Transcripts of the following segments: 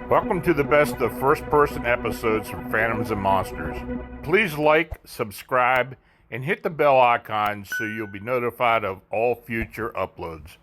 Welcome to the best of first-person episodes from Phantoms and Monsters. Please like, subscribe, and hit the bell icon so you'll be notified of all future uploads.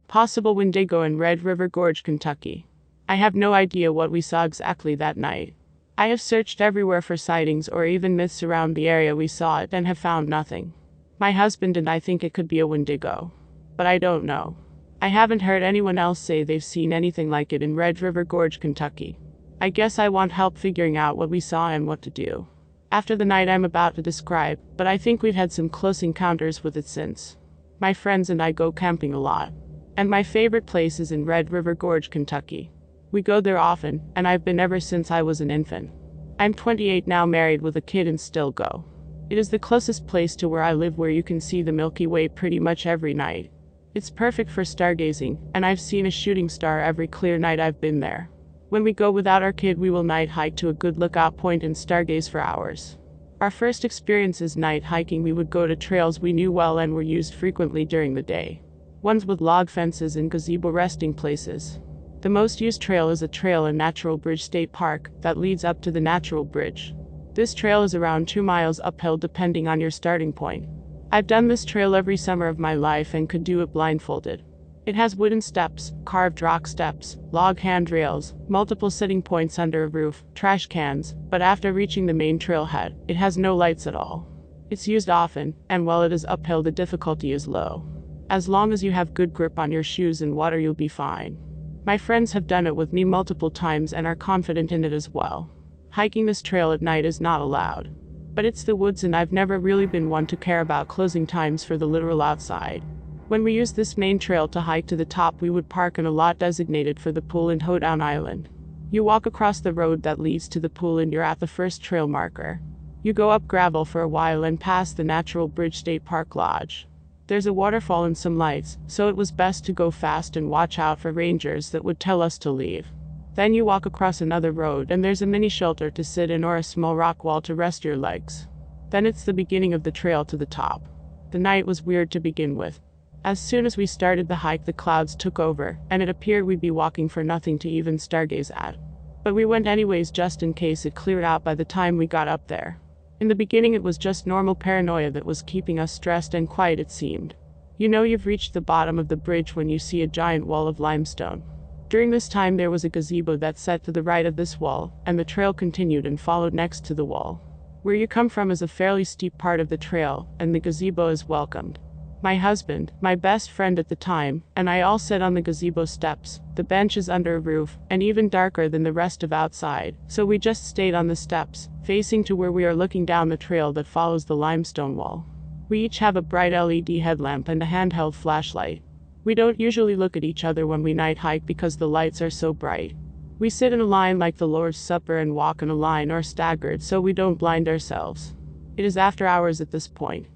Possible Wendigo in Red River Gorge, Kentucky. I have no idea what we saw exactly that night. I have searched everywhere for sightings or even myths around the area we saw it and have found nothing. My husband and I think it could be a Wendigo, but I don't know. I haven't heard anyone else say they've seen anything like it in Red River Gorge, Kentucky. I guess I want help figuring out what we saw and what to do after the night I'm about to describe, but I think we've had some close encounters with it since. My friends and I go camping a lot, and my favorite place is in Red River Gorge, Kentucky. We go there often, and I've been ever since I was an infant. I'm 28 now, married with a kid, and still go. It is the closest place to where I live where you can see the Milky Way pretty much every night. It's perfect for stargazing, and I've seen a shooting star every clear night I've been there. When we go without our kid, we will night hike to a good lookout point and stargaze for hours. Our first experience is night hiking. We would go to trails we knew well and were used frequently during the day. Ones with log fences and gazebo resting places. The most used trail is a trail in Natural Bridge State Park that leads up to the Natural Bridge. This trail is around 2 miles uphill depending on your starting point. I've done this trail every summer of my life and could do it blindfolded. It has wooden steps, carved rock steps, log handrails, multiple sitting points under a roof, trash cans, but after reaching the main trailhead, it has no lights at all. It's used often, and while it is uphill, the difficulty is low. As long as you have good grip on your shoes and water, you'll be fine. My friends have done it with me multiple times and are confident in it as well. Hiking this trail at night is not allowed. But it's the woods, and I've never really been one to care about closing times for the literal outside. When we used this main trail to hike to the top, we would park in a lot designated for the pool in Hoedown Island. You walk across the road that leads to the pool and you're at the first trail marker. You go up gravel for a while and pass the Natural Bridge State Park Lodge. There's a waterfall and some lights, so it was best to go fast and watch out for rangers that would tell us to leave. Then you walk across another road and there's a mini shelter to sit in or a small rock wall to rest your legs. Then it's the beginning of the trail to the top. The night was weird to begin with. As soon as we started the hike, the clouds took over, and it appeared we'd be walking for nothing to even stargaze at. But we went anyways just in case it cleared out by the time we got up there. In the beginning it was just normal paranoia that was keeping us stressed and quiet, it seemed. You know you've reached the bottom of the bridge when you see a giant wall of limestone. During this time there was a gazebo that sat to the right of this wall, and the trail continued and followed next to the wall. Where you come from is a fairly steep part of the trail, and the gazebo is welcomed. My husband, my best friend at the time, and I all sat on the gazebo steps. The bench is under a roof, and even darker than the rest of outside, so we just stayed on the steps, facing to where we are looking down the trail that follows the limestone wall. We each have a bright LED headlamp and a handheld flashlight. We don't usually look at each other when we night hike because the lights are so bright. We sit in a line like the Lord's Supper and walk in a line or staggered so we don't blind ourselves. It is after hours at this point.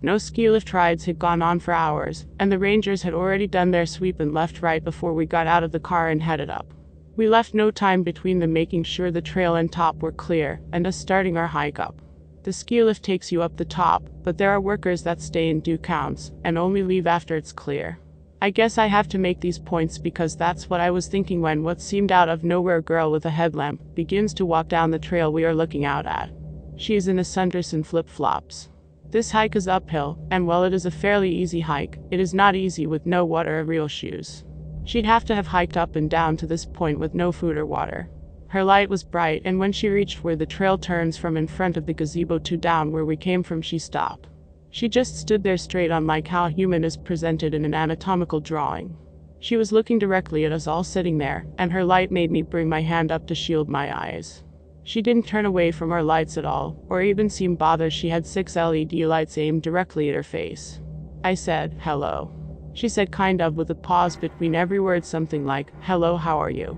No ski lift rides had gone on for hours, and the rangers had already done their sweep and left right before we got out of the car and headed up. We left no time between them making sure the trail and top were clear, and us starting our hike up. The ski lift takes you up the top, but there are workers that stay and do counts, and only leave after it's clear. I guess I have to make these points because that's what I was thinking when what seemed out of nowhere girl with a headlamp begins to walk down the trail we are looking out at. She is in a sundress and flip-flops. This hike is uphill, and while it is a fairly easy hike, it is not easy with no water or real shoes. She'd have to have hiked up and down to this point with no food or water. Her light was bright, and when she reached where the trail turns from in front of the gazebo to down where we came from, she stopped. She just stood there straight on like how human is presented in an anatomical drawing. She was looking directly at us all sitting there, and her light made me bring my hand up to shield my eyes. She didn't turn away from our lights at all, or even seem bothered. She had 6 LED lights aimed directly at her face. I said, "Hello." She said, kind of with a pause between every word, something like, "Hello, how are you?"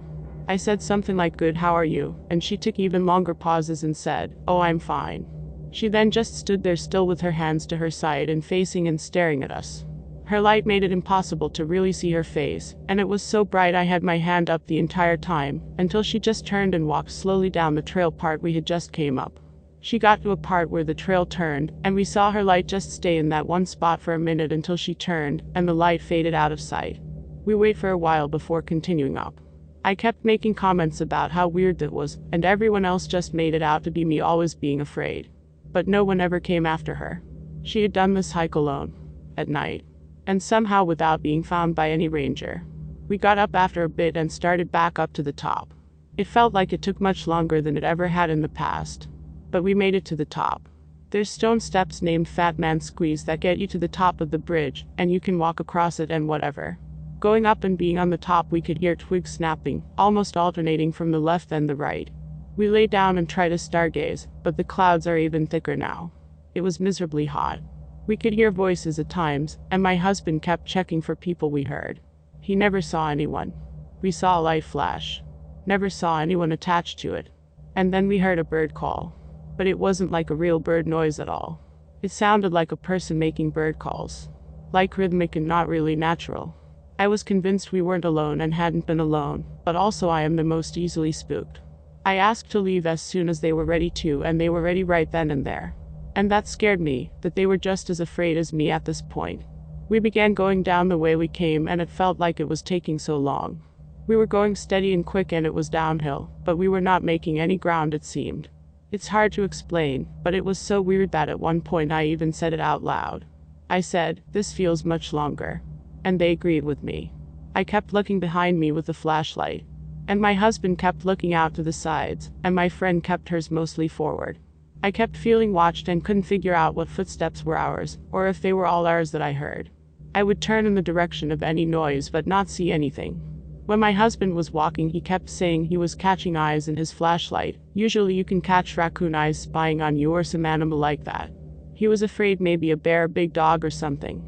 I said something like, "Good, how are you?" And she took even longer pauses and said, "Oh, I'm fine." She then just stood there still with her hands to her side and facing and staring at us. Her light made it impossible to really see her face, and it was so bright I had my hand up the entire time, until she just turned and walked slowly down the trail part we had just came up. She got to a part where the trail turned, and we saw her light just stay in that one spot for a minute until she turned, and the light faded out of sight. We wait for a while before continuing up. I kept making comments about how weird that was, and everyone else just made it out to be me always being afraid. But no one ever came after her. She had done this hike alone, at night, and somehow without being found by any ranger. We got up after a bit and started back up to the top. It felt like it took much longer than it ever had in the past. But we made it to the top. There's stone steps named Fat Man Squeeze that get you to the top of the bridge, and you can walk across it and whatever. Going up and being on the top, we could hear twigs snapping, almost alternating from the left and the right. We lay down and tried to stargaze, but the clouds are even thicker now. It was miserably hot. We could hear voices at times, and my husband kept checking for people we heard. He never saw anyone. We saw a light flash. Never saw anyone attached to it. And then we heard a bird call. But it wasn't like a real bird noise at all. It sounded like a person making bird calls. Like rhythmic and not really natural. I was convinced we weren't alone and hadn't been alone, but also I am the most easily spooked. I asked to leave as soon as they were ready to, and they were ready right then and there. And that scared me, that they were just as afraid as me at this point. We began going down the way we came, and it felt like it was taking so long. We were going steady and quick, and it was downhill, but we were not making any ground, it seemed. It's hard to explain, but it was so weird that at one point I even said it out loud. I said, "This feels much longer." And they agreed with me. I kept looking behind me with the flashlight. And my husband kept looking out to the sides, and my friend kept hers mostly forward. I kept feeling watched and couldn't figure out what footsteps were ours, or if they were all ours that I heard. I would turn in the direction of any noise but not see anything. When my husband was walking, he kept saying he was catching eyes in his flashlight. Usually you can catch raccoon eyes spying on you or some animal like that. He was afraid maybe a bear, a big dog or something.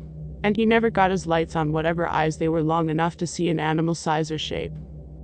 And he never got his lights on whatever eyes they were long enough to see an animal size or shape.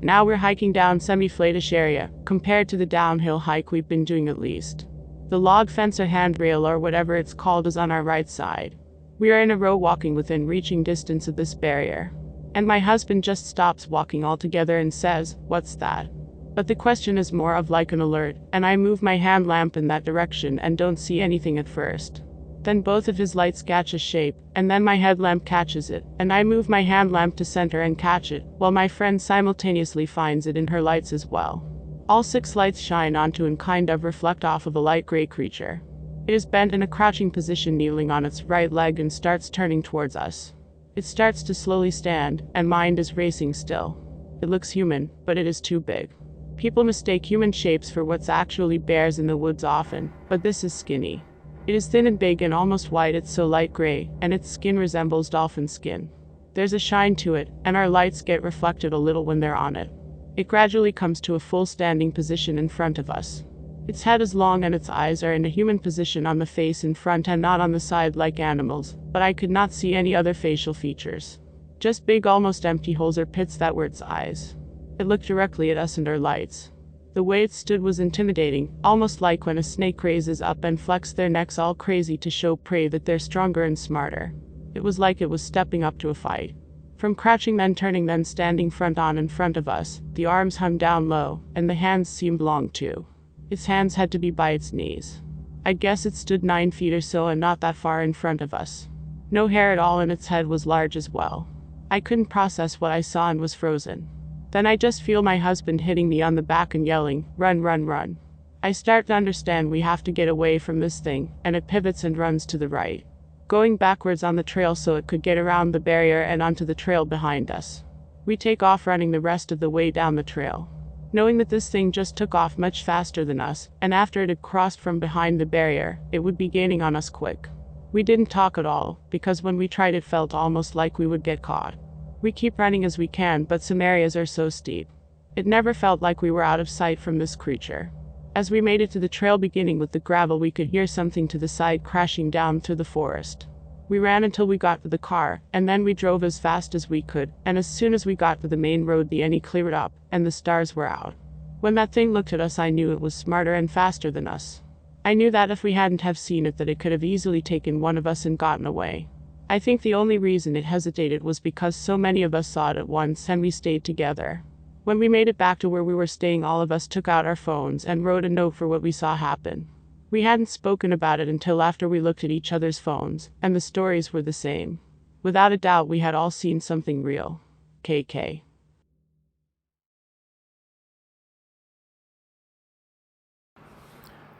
Now we're hiking down semi-flattish area, compared to the downhill hike we've been doing at least. The log fence or handrail or whatever it's called is on our right side. We are in a row walking within reaching distance of this barrier. And my husband just stops walking altogether and says, "What's that?" But the question is more of like an alert, and I move my hand lamp in that direction and don't see anything at first. Then both of his lights catch a shape, and then my headlamp catches it, and I move my hand lamp to center and catch it, while my friend simultaneously finds it in her lights as well. All 6 lights shine onto and kind of reflect off of a light gray creature. It is bent in a crouching position, kneeling on its right leg, and starts turning towards us. It starts to slowly stand, and mind is racing still. It looks human, but it is too big. People mistake human shapes for what's actually bears in the woods often, but this is skinny. It is thin and big and almost white. It's so light gray, and its skin resembles dolphin skin. There's a shine to it, and our lights get reflected a little when they're on it. It gradually comes to a full standing position in front of us. Its head is long and its eyes are in a human position on the face in front and not on the side like animals, but I could not see any other facial features. Just big, almost empty holes or pits that were its eyes. It looked directly at us and our lights. The way it stood was intimidating, almost like when a snake raises up and flexes their necks all crazy to show prey that they're stronger and smarter. It was like it was stepping up to a fight. From crouching then turning then standing front on in front of us, the arms hung down low, and the hands seemed long too. Its hands had to be by its knees. I guess it stood 9 feet or so and not that far in front of us. No hair at all, and its head was large as well. I couldn't process what I saw and was frozen. Then I just feel my husband hitting me on the back and yelling, "Run, run, run." I start to understand we have to get away from this thing, and it pivots and runs to the right, going backwards on the trail so it could get around the barrier and onto the trail behind us. We take off running the rest of the way down the trail, knowing that this thing just took off much faster than us, and after it had crossed from behind the barrier, it would be gaining on us quick. We didn't talk at all, because when we tried it felt almost like we would get caught. We keep running as we can, but some areas are so steep. It never felt like we were out of sight from this creature. As we made it to the trail beginning with the gravel, we could hear something to the side crashing down through the forest. We ran until we got to the car, and then we drove as fast as we could, and as soon as we got to the main road the NE cleared up, and the stars were out. When that thing looked at us, I knew it was smarter and faster than us. I knew that if we hadn't have seen it, that it could have easily taken one of us and gotten away. I think the only reason it hesitated was because so many of us saw it at once and we stayed together. When we made it back to where we were staying, all of us took out our phones and wrote a note for what we saw happen. We hadn't spoken about it until after we looked at each other's phones, and the stories were the same. Without a doubt, we had all seen something real. KK.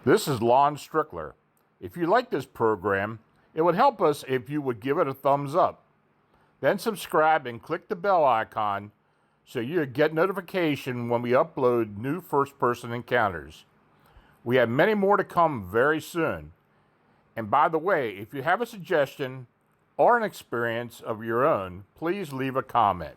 This is Lon Strickler. If you like this program, it would help us if you would give it a thumbs up. Then subscribe and click the bell icon so you get notification when we upload new first-person encounters. We have many more to come very soon. And by the way, if you have a suggestion or an experience of your own, please leave a comment.